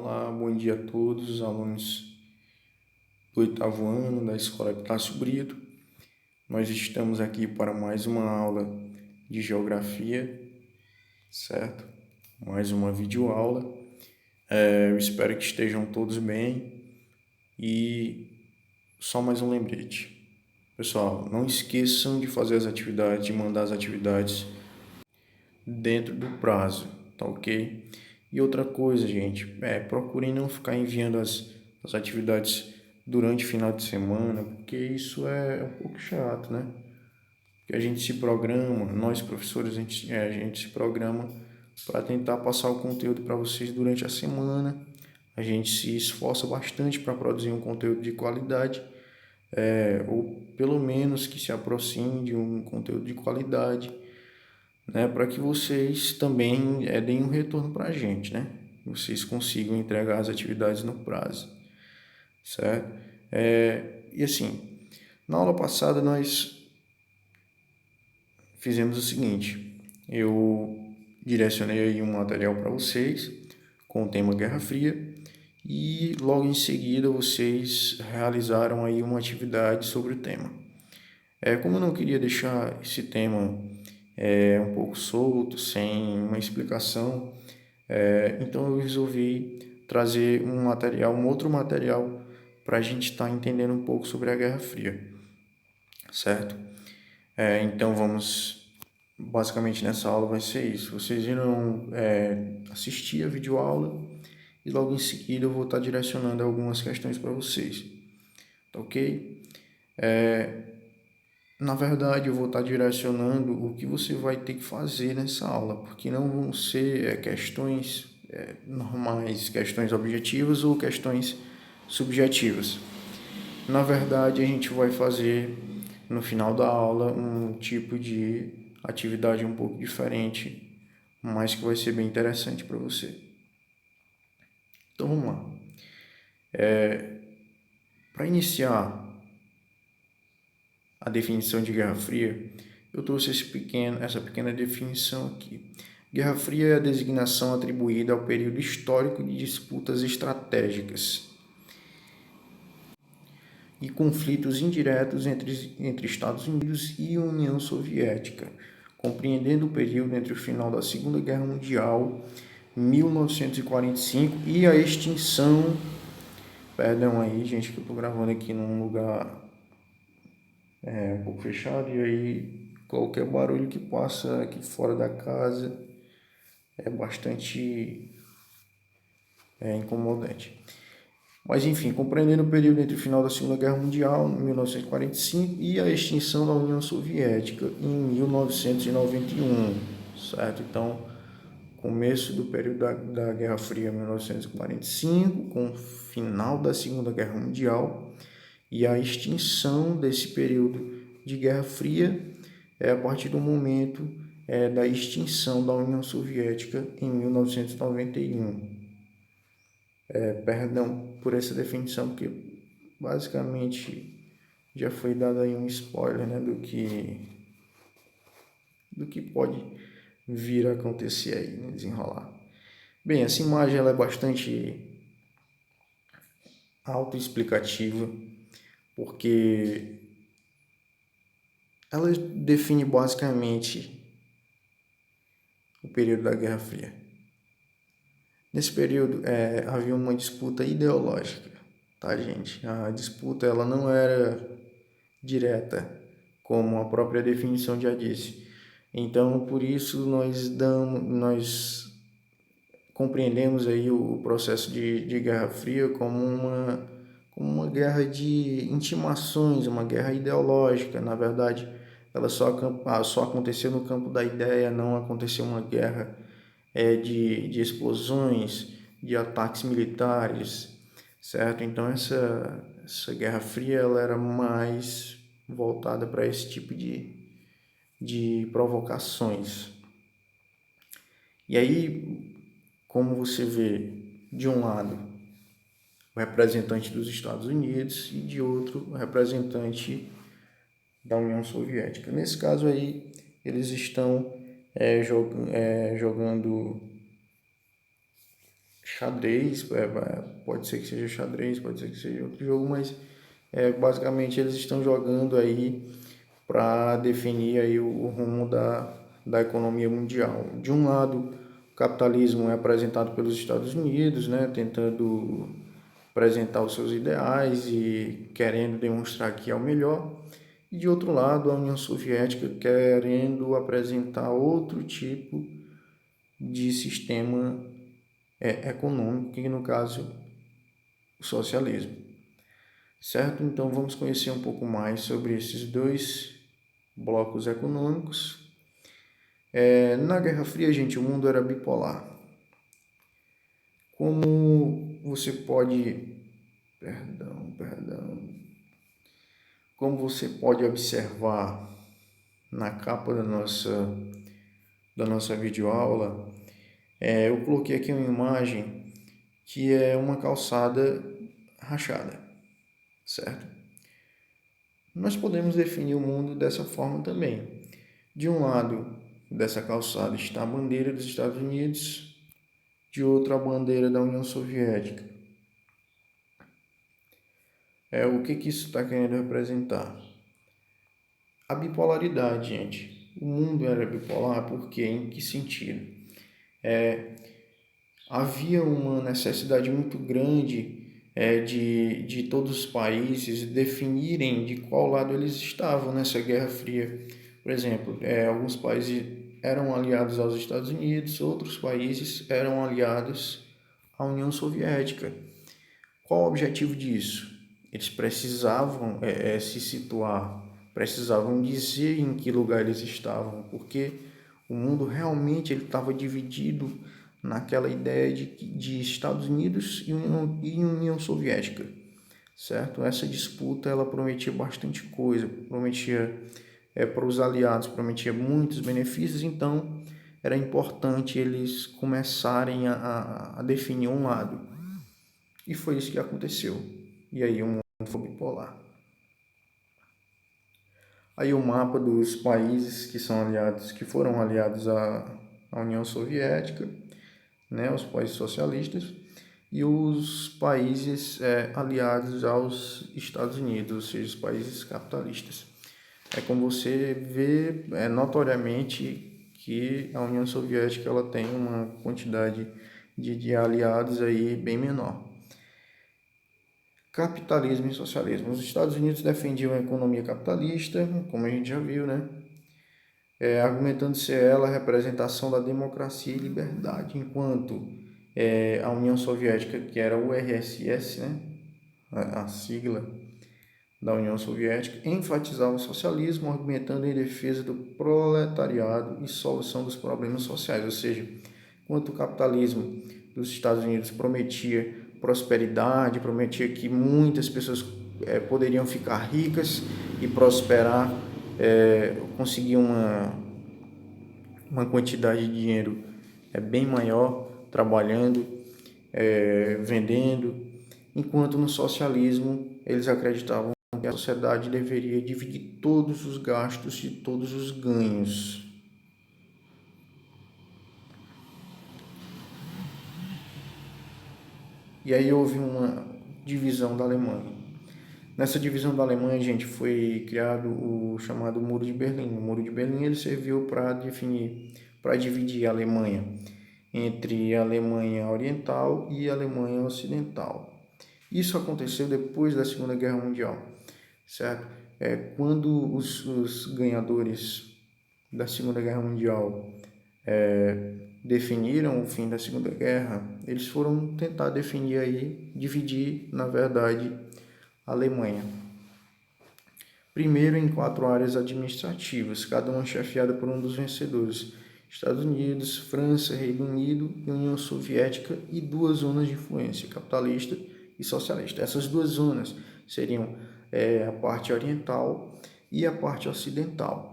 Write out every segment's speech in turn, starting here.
Olá, bom dia a todos os alunos do 8º ano da Escola Epitácio Brito. Nós estamos aqui para mais uma aula de Geografia, certo? Mais uma videoaula. Eu espero que estejam todos bem e só mais um lembrete. Pessoal, não esqueçam de fazer as atividades, de mandar as atividades dentro do prazo, tá ok? E outra coisa, gente, procurem não ficar enviando as atividades durante o final de semana, porque isso é um pouco chato, né? Porque a gente se programa, nós professores, a gente se programa para tentar passar o conteúdo para vocês durante a semana. A gente se esforça bastante para produzir um conteúdo de qualidade, ou pelo menos que se aproxime de um conteúdo de qualidade, né, para que vocês também deem um retorno para a gente, né? Vocês consigam entregar as atividades no prazo, certo? E assim, na aula passada nós fizemos o seguinte: eu direcionei aí um material para vocês com o tema Guerra Fria e logo em seguida vocês realizaram aí uma atividade sobre o tema. Como eu não queria deixar esse tema um pouco solto, sem uma explicação, então eu resolvi trazer um outro material para a gente estar entendendo um pouco sobre a Guerra Fria, certo? Então basicamente nessa aula vai ser isso. Vocês irão assistir a videoaula e logo em seguida eu vou estar direcionando algumas questões para vocês, tá ok? Na verdade, eu vou estar direcionando o que você vai ter que fazer nessa aula, porque não vão ser questões normais, questões objetivas ou questões subjetivas. Na verdade, a gente vai fazer no final da aula um tipo de atividade um pouco diferente, mas que vai ser bem interessante para você. Então vamos lá. Para iniciar a definição de Guerra Fria, eu trouxe essa pequena definição aqui. Guerra Fria é a designação atribuída ao período histórico de disputas estratégicas e conflitos indiretos entre Estados Unidos e União Soviética, compreendendo o período entre o final da Segunda Guerra Mundial, 1945, e a extinção... Perdão aí, gente, que eu estou gravando aqui num lugar um pouco fechado, e aí qualquer barulho que passa aqui fora da casa é bastante incomodante. Mas enfim, compreendendo o período entre o final da Segunda Guerra Mundial, em 1945, e a extinção da União Soviética, em 1991, certo? Então, começo do período da Guerra Fria, 1945, com o final da Segunda Guerra Mundial, e a extinção desse período de Guerra Fria a partir do momento da extinção da União Soviética em 1991. Perdão por essa definição, porque basicamente já foi dado aí um spoiler, né, do que pode vir a acontecer aí, né, desenrolar. Bem, essa imagem ela é bastante autoexplicativa, porque ela define basicamente o período da Guerra Fria. Nesse período havia uma disputa ideológica, tá, gente? A disputa ela não era direta, como a própria definição já disse. Então, por isso nós compreendemos aí o processo de Guerra Fria como uma guerra de intimações, uma guerra ideológica. Na verdade, ela só aconteceu no campo da ideia, não aconteceu uma guerra de explosões, de ataques militares, certo? Então essa Guerra Fria ela era mais voltada para esse tipo de provocações. E aí, como você vê, de um lado, o representante dos Estados Unidos e de outro, o representante da União Soviética. Nesse caso aí, eles estão jogando xadrez, pode ser que seja xadrez, pode ser que seja outro jogo, mas basicamente eles estão jogando aí para definir aí o rumo da economia mundial. De um lado, o capitalismo é apresentado pelos Estados Unidos, né, tentando apresentar os seus ideais e querendo demonstrar que é o melhor. E de outro lado, a União Soviética querendo apresentar outro tipo de sistema econômico, que no caso, o socialismo. Certo? Então vamos conhecer um pouco mais sobre esses dois blocos econômicos. Na Guerra Fria, gente, o mundo era bipolar. Como você pode, como você pode observar na capa da nossa videoaula, eu coloquei aqui uma imagem que é uma calçada rachada, certo? Nós podemos definir o mundo dessa forma também. De um lado dessa calçada está a bandeira dos Estados Unidos, de outro a bandeira da União Soviética. O que isso está querendo representar? A bipolaridade, gente. O mundo era bipolar porque em que sentido? Havia uma necessidade muito grande de todos os países definirem de qual lado eles estavam nessa Guerra Fria. Por exemplo, alguns países eram aliados aos Estados Unidos, outros países eram aliados à União Soviética. Qual o objetivo disso? Eles precisavam se situar, precisavam dizer em que lugar eles estavam, porque o mundo realmente ele estava dividido naquela ideia de Estados Unidos e União Soviética, certo? Essa disputa ela prometia bastante coisa, prometia para os aliados, prometia muitos benefícios, então era importante eles começarem a definir um lado. E foi isso que aconteceu. E aí o mundo foi bipolar. Aí o mapa dos países que são aliados, que foram aliados à União Soviética, né, os países socialistas, e os países aliados aos Estados Unidos, ou seja, os países capitalistas. Como você vê notoriamente que a União Soviética ela tem uma quantidade de aliados aí bem menor. Capitalismo e socialismo. Os Estados Unidos defendiam a economia capitalista, como a gente já viu, né? Argumentando ser ela a representação da democracia e liberdade, enquanto a União Soviética, que era o URSS, né? A sigla da União Soviética, enfatizava o socialismo, argumentando em defesa do proletariado e solução dos problemas sociais, ou seja, enquanto o capitalismo dos Estados Unidos prometia prosperidade, prometia que muitas pessoas poderiam ficar ricas e prosperar, conseguir uma quantidade de dinheiro bem maior trabalhando, vendendo, enquanto no socialismo eles acreditavam que a sociedade deveria dividir todos os gastos e todos os ganhos. E aí houve uma divisão da Alemanha. Nessa divisão da Alemanha, gente, foi criado o chamado Muro de Berlim. O Muro de Berlim ele serviu para dividir a Alemanha entre a Alemanha Oriental e a Alemanha Ocidental. Isso aconteceu depois da Segunda Guerra Mundial, certo? Quando os ganhadores da Segunda Guerra Mundial definiram o fim da Segunda Guerra, eles foram tentar dividir, na verdade, a Alemanha. Primeiro em 4 áreas administrativas, cada uma chefiada por um dos vencedores: Estados Unidos, França, Reino Unido e União Soviética, e 2 zonas de influência, capitalista e socialista. Essas 2 zonas seriam a parte oriental e a parte ocidental.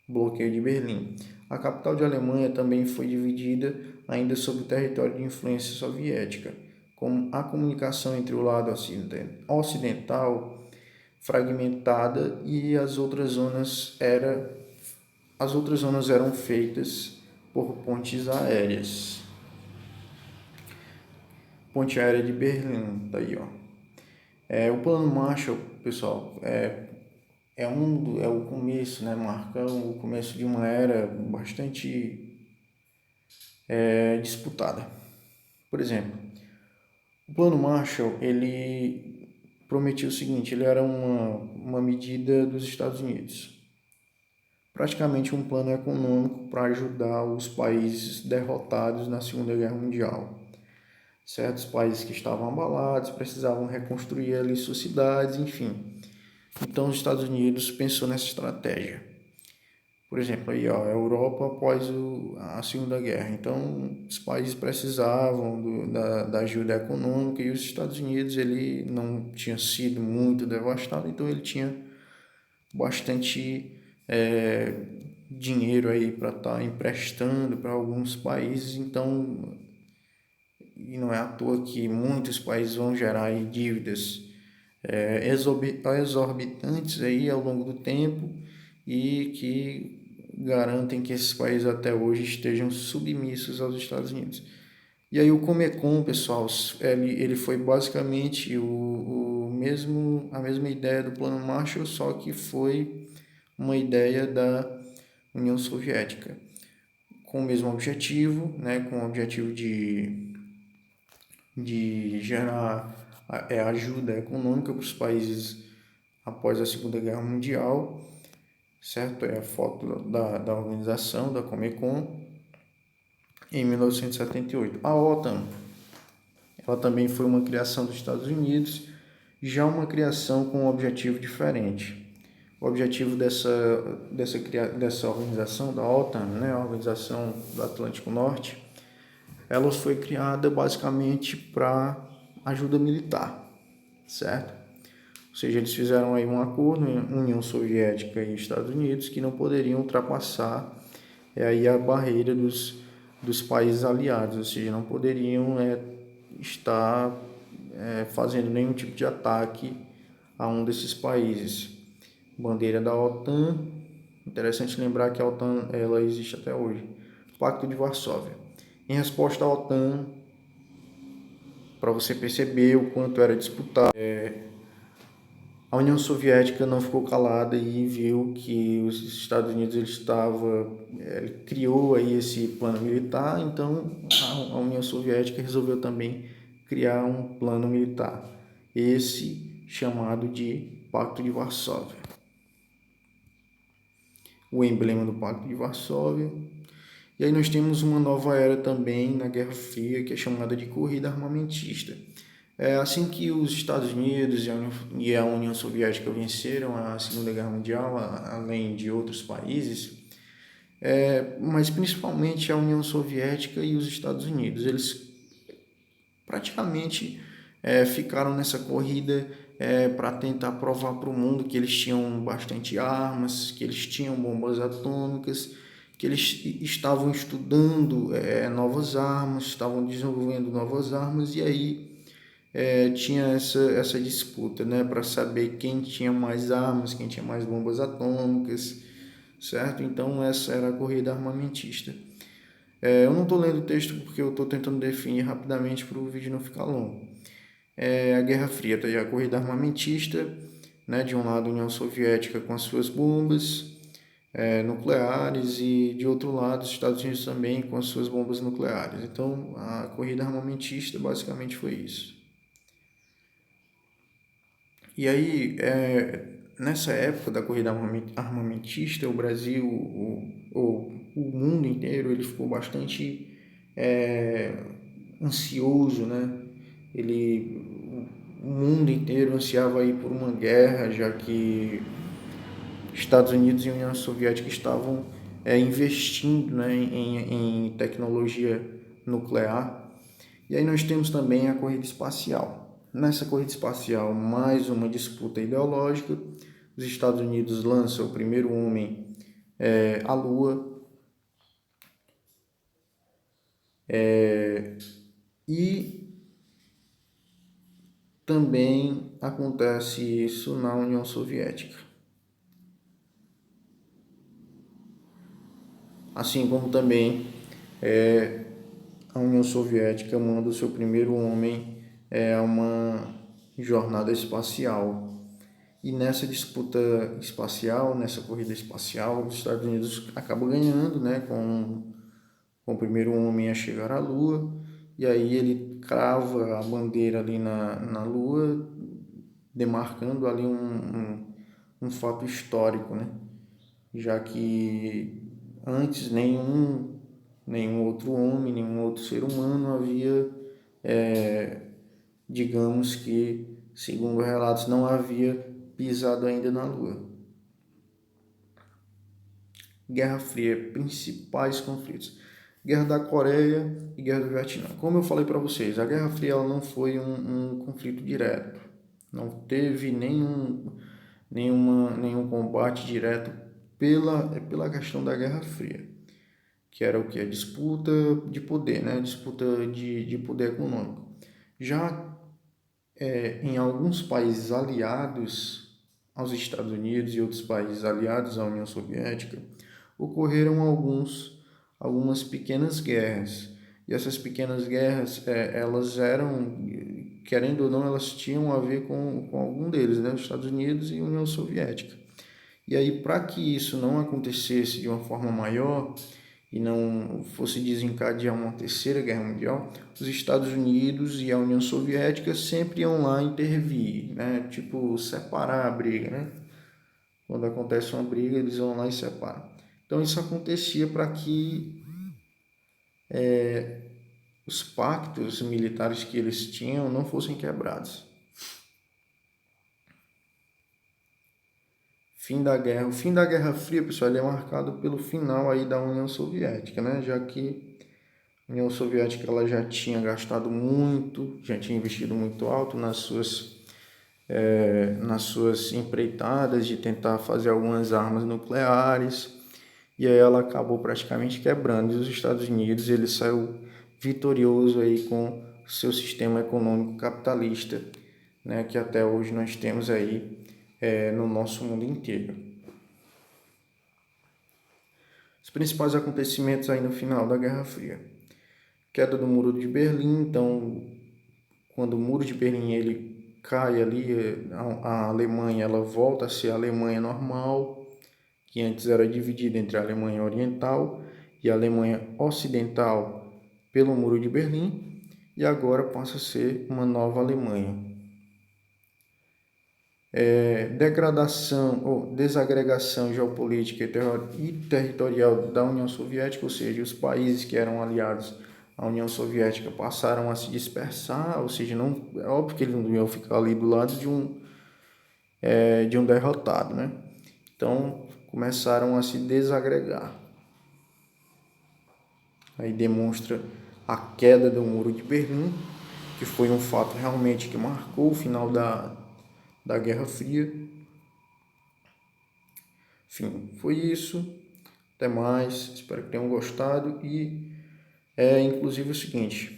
Bloqueio de Berlim. A capital de Alemanha também foi dividida ainda sob o território de influência soviética, com a comunicação entre o lado ocidental fragmentada e as outras zonas eram feitas por pontes aéreas. Ponte aérea de Berlim, tá aí, ó. O plano Marshall, pessoal, é o começo, né? Marca o começo de uma era bastante disputada. Por exemplo, o plano Marshall, ele prometia o seguinte: ele era uma medida dos Estados Unidos, praticamente um plano econômico para ajudar os países derrotados na Segunda Guerra Mundial. Certos países que estavam abalados precisavam reconstruir ali suas cidades, enfim. Então os Estados Unidos pensou nessa estratégia. Por exemplo, aí, ó, a Europa após a Segunda Guerra. Então os países precisavam da ajuda econômica, e os Estados Unidos, ele não tinha sido muito devastado, então ele tinha bastante dinheiro aí para estar emprestando para alguns países. Então, e não é à toa que muitos países vão gerar aí dívidas exorbitantes aí ao longo do tempo, e que garantem que esses países até hoje estejam submissos aos Estados Unidos. E aí o Comecon, pessoal, ele foi basicamente a mesma ideia do Plano Marshall, só que foi uma ideia da União Soviética, com o mesmo objetivo, né, com o objetivo de gerar ajuda econômica para os países após a Segunda Guerra Mundial, certo? É a foto da organização, da Comecon, em 1978. A OTAN, ela também foi uma criação dos Estados Unidos, já uma criação com um objetivo diferente. O objetivo dessa organização, da OTAN, né, a Organização do Atlântico Norte, ela foi criada basicamente para ajuda militar, certo? Ou seja, eles fizeram aí um acordo, União Soviética e Estados Unidos, que não poderiam ultrapassar aí a barreira dos países aliados, ou seja, não poderiam estar fazendo nenhum tipo de ataque a um desses países. Bandeira da OTAN, interessante lembrar que a OTAN ela existe até hoje. Pacto de Varsóvia. Em resposta à OTAN, para você perceber o quanto era disputado, a União Soviética não ficou calada e viu que os Estados Unidos ele criou aí esse plano militar. Então a União Soviética resolveu também criar um plano militar, esse chamado de Pacto de Varsóvia. O emblema do Pacto de Varsóvia. E aí nós temos uma nova era também na Guerra Fria, que é chamada de corrida armamentista. Assim que os Estados Unidos e a União Soviética venceram a Segunda Guerra Mundial, além de outros países, mas principalmente a União Soviética e os Estados Unidos, eles praticamente ficaram nessa corrida para tentar provar para o mundo que eles tinham bastante armas, que eles tinham bombas atômicas, que eles estavam estudando novas armas, estavam desenvolvendo novas armas, e aí tinha essa disputa, né, para saber quem tinha mais armas, quem tinha mais bombas atômicas, certo? Então essa era a corrida armamentista. Eu não estou lendo o texto porque eu estou tentando definir rapidamente para o vídeo não ficar longo. A Guerra Fria, tá aí a corrida armamentista, né, de um lado a União Soviética com as suas bombas nucleares, e de outro lado os Estados Unidos também com as suas bombas nucleares. Então a corrida armamentista basicamente foi isso. E aí, nessa época da corrida armamentista, o Brasil, o mundo inteiro, ele ficou bastante ansioso, né? O mundo inteiro ansiava aí por uma guerra, já que Estados Unidos e União Soviética estavam investindo, né, em tecnologia nuclear. E aí nós temos também a corrida espacial. Nessa corrida espacial, mais uma disputa ideológica. Os Estados Unidos lançam o primeiro homem à Lua. E também acontece isso na União Soviética. Assim como também a União Soviética manda o seu primeiro homem a uma jornada espacial. E nessa disputa espacial, nessa corrida espacial, os Estados Unidos acabam ganhando, né, com o primeiro homem a chegar à Lua. E aí ele crava a bandeira ali na Lua, demarcando ali um fato histórico, né? Já que antes nenhum outro homem, nenhum outro ser humano havia, digamos que, segundo relatos, não havia pisado ainda na Lua. Guerra Fria, principais conflitos. Guerra da Coreia e Guerra do Vietnã. Como eu falei para vocês, a Guerra Fria ela não foi um conflito direto. Não teve nenhum combate direto pela questão da Guerra Fria, que era o que? A disputa de poder, né? Disputa de poder econômico. Já em alguns países aliados aos Estados Unidos e outros países aliados à União Soviética, ocorreram algumas pequenas guerras. E essas pequenas guerras, elas eram, querendo ou não, elas tinham a ver com algum deles, né? Os Estados Unidos e a União Soviética. E aí, para que isso não acontecesse de uma forma maior e não fosse desencadear uma terceira guerra mundial, os Estados Unidos e a União Soviética sempre iam lá intervir, né? Tipo, separar a briga, né? Quando acontece uma briga, eles vão lá e separam. Então, isso acontecia para que os pactos militares que eles tinham não fossem quebrados. Fim da guerra. O fim da Guerra Fria, pessoal, ele é marcado pelo final aí da União Soviética, né? Já que a União Soviética ela já tinha gastado muito, já tinha investido muito alto nas suas empreitadas de tentar fazer algumas armas nucleares, e aí ela acabou praticamente quebrando. E os Estados Unidos ele saiu vitorioso aí com seu sistema econômico capitalista, né, que até hoje nós temos aí no nosso mundo inteiro. Os principais acontecimentos aí no final da Guerra Fria. Queda do Muro de Berlim. Então, quando o Muro de Berlim ele cai ali, a Alemanha ela volta a ser a Alemanha normal, que antes era dividida entre a Alemanha Oriental e a Alemanha Ocidental pelo Muro de Berlim, e agora passa a ser uma nova Alemanha. Degradação ou desagregação geopolítica e territorial da União Soviética, ou seja, os países que eram aliados à União Soviética passaram a se dispersar, ou seja, não, é óbvio que eles não iam ficar ali do lado de um derrotado, né? Então, começaram a se desagregar. Aí demonstra a queda do Muro de Berlim, que foi um fato realmente que marcou o final da Guerra Fria. Enfim, foi isso. Até mais. Espero que tenham gostado. E inclusive o seguinte.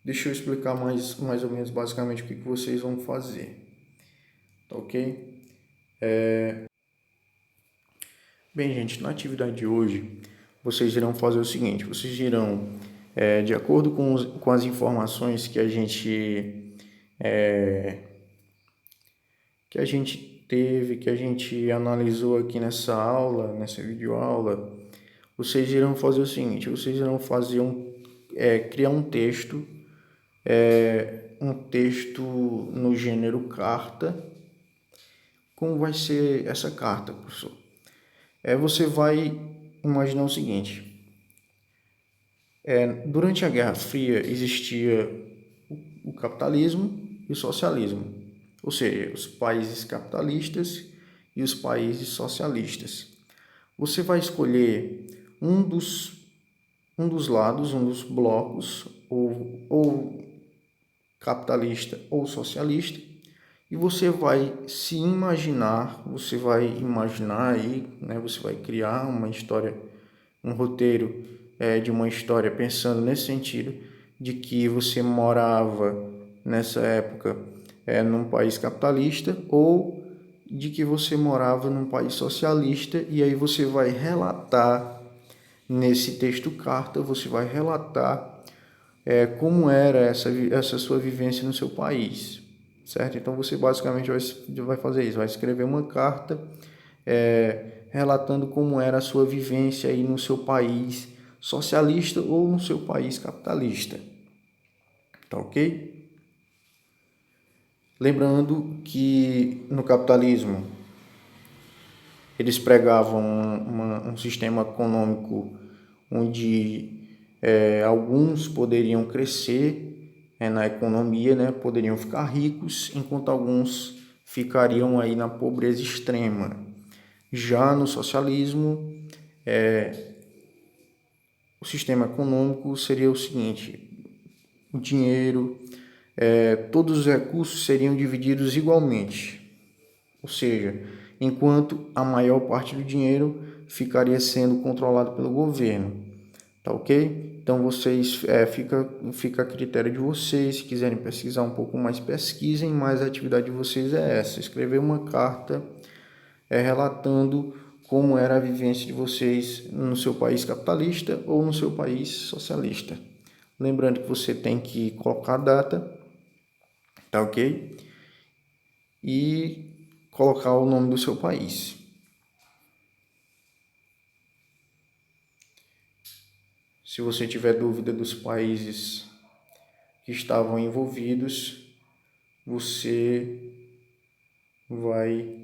Deixa eu explicar mais ou menos basicamente o que vocês vão fazer. Tá ok? Bem, gente, na atividade de hoje, vocês irão fazer o seguinte. Vocês irão, de acordo com as informações que a gente teve, que a gente analisou aqui nessa aula, nessa videoaula, vocês irão fazer o seguinte, vocês irão fazer criar um texto no gênero carta. Como vai ser essa carta, professor? Você vai imaginar o seguinte, durante a Guerra Fria existia o capitalismo e o socialismo, ou seja, os países capitalistas e os países socialistas. Você vai escolher um dos lados, um dos blocos, ou capitalista ou socialista, e você vai imaginar aí, né, você vai criar uma história, um roteiro de uma história pensando nesse sentido, de que você morava nessa época num país capitalista ou de que você morava num país socialista, e aí você vai relatar nesse texto carta, você vai relatar como era essa sua vivência no seu país, certo? Então você basicamente vai fazer isso, vai escrever uma carta relatando como era a sua vivência aí no seu país socialista ou no seu país capitalista, tá ok? Lembrando que no capitalismo eles pregavam um sistema econômico onde alguns poderiam crescer na economia, né, poderiam ficar ricos, enquanto alguns ficariam aí na pobreza extrema. Já no socialismo, o sistema econômico seria o seguinte: o dinheiro, todos os recursos seriam divididos igualmente, ou seja, enquanto a maior parte do dinheiro ficaria sendo controlado pelo governo, tá ok? Então vocês, fica a critério de vocês, se quiserem pesquisar um pouco mais, pesquisem, mas a atividade de vocês é essa: escrever uma carta relatando como era a vivência de vocês no seu país capitalista ou no seu país socialista. Lembrando que você tem que colocar a data, tá ok? E colocar o nome do seu país. Se você tiver dúvida dos países que estavam envolvidos, você vai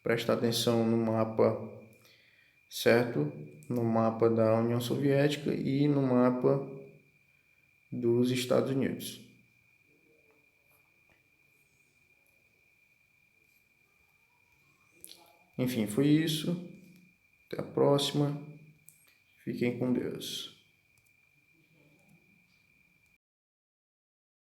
prestar atenção no mapa, certo? No mapa da União Soviética e no mapa dos Estados Unidos. Enfim, foi isso. Até a próxima. Fiquem com Deus.